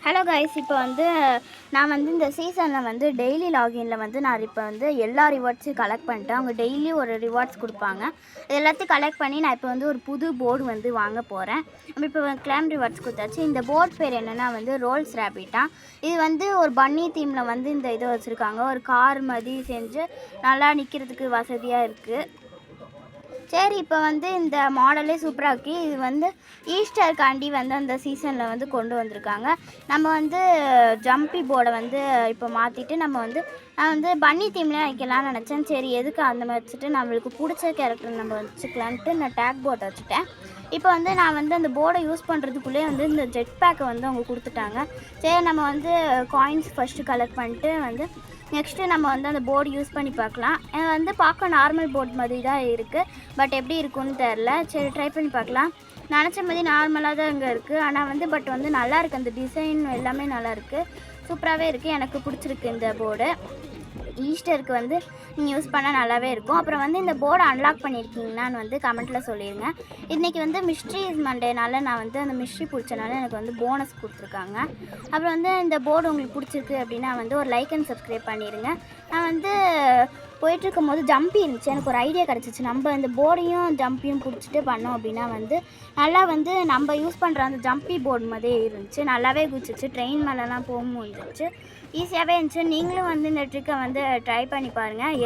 Hello guys, இப்போ நான் இந்த சீசனில் டெய்லி லாகின்ல நான் இப்போ எல்லா ரிவார்ட்ஸையும் கலெக்ட் பண்ணிட்டேன். அவங்க டெய்லி ஒரு ரிவார்ட்ஸ் கொடுப்பாங்க. இது எல்லாத்தையும் கலெக்ட் பண்ணி நான் இப்போ ஒரு புது போர்டு வாங்க போகிறேன். நம்ம இப்போ கிளைம் ரிவார்ட்ஸ் கொடுத்தாச்சு. இந்த போர்டு பேர் என்னென்னா ரோல்ஸ் ரேபிட்டா. இது ஒரு பன்னி தீமில் இந்த இதை வச்சுருக்காங்க. ஒரு கார் மாதிரி செஞ்சு நல்லா நிற்கிறதுக்கு வசதியாக இருக்குது. சரி, இப்போ இந்த மாடலே சூப்பராக இருக்குது. இது ஈஸ்டருக்காண்டி அந்த சீசனில் கொண்டு வந்திருக்காங்க. நம்ம ஜம்பி போர்டை இப்போ மாற்றிட்டு நான் பன்னி தீம்லேயே வைக்கலாம்னு நினச்சேன். சரி, எதுக்கு அந்த மாதிரி வச்சுட்டு நம்மளுக்கு பிடிச்ச கேரக்டர் நம்ம வச்சுக்கலான்ட்டு நான் டேக் போர்டை வச்சுட்டேன். இப்போ நான் அந்த போர்டை யூஸ் பண்ணுறதுக்குள்ளே இந்த ஜெட் பேக்கை அவங்க கொடுத்துட்டாங்க. சரி, நம்ம காயின்ஸ் ஃபஸ்ட்டு கலெக்ட் பண்ணிட்டு நெக்ஸ்ட்டு நம்ம அந்த போர்டு யூஸ் பண்ணி பார்க்கலாம். பார்க்க நார்மல் போர்டு மாதிரி தான் இருக்குது. பட் எப்படி இருக்குன்னு தெரில. சரி, ட்ரை பண்ணி பார்க்கலாம். நினச்ச மாதிரி நார்மலாக தான் இங்கே இருக்குது. ஆனால் பட் நல்லா இருக்குது. அந்த டிசைன் எல்லாமே நல்லாயிருக்கு, சூப்பராகவே இருக்குது. எனக்கு பிடிச்சிருக்கு இந்த போர்டு. ஈஸ்டருக்கு நீங்கள் யூஸ் பண்ணால் நல்லாவே இருக்கும். அப்புறம் இந்த போர்டை அன்லாக் பண்ணியிருக்கீங்களான்னு கமெண்ட்டில் சொல்லிடுங்க. இன்றைக்கி மிஸ்ட்ரிஸ் மண்டேனால நான் அந்த மிஸ்ட்ரி பிடிச்சனால எனக்கு போனஸ் கொடுத்துருக்காங்க. அப்புறம் இந்த போர்டு உங்களுக்கு பிடிச்சிருக்கு அப்படின்னா ஒரு லைக் அண்ட் சப்ஸ்கிரைப் பண்ணிடுங்க. நான் போயிட்டுருக்கும் போது ஜம்பி இருந்துச்சு. எனக்கு ஒரு ஐடியா கிடச்சிச்சு. நம்ம இந்த போர்டையும் ஜம்பியும் பிடிச்சிட்டு பண்ணோம் அப்படின்னா நல்லா நம்ம யூஸ் பண்ணுற அந்த ஜம்பி போர்டு மாதிரியே இருந்துச்சு. நல்லாவே குதிச்சிச்சு. ட்ரெயின் மேலெலாம் போகும் இருந்துச்சு. ஈஸியாகவே இருந்துச்சு. நீங்களும் இந்த ட்ரிக்கை ட்ரை பண்ணி பாருங்கள்.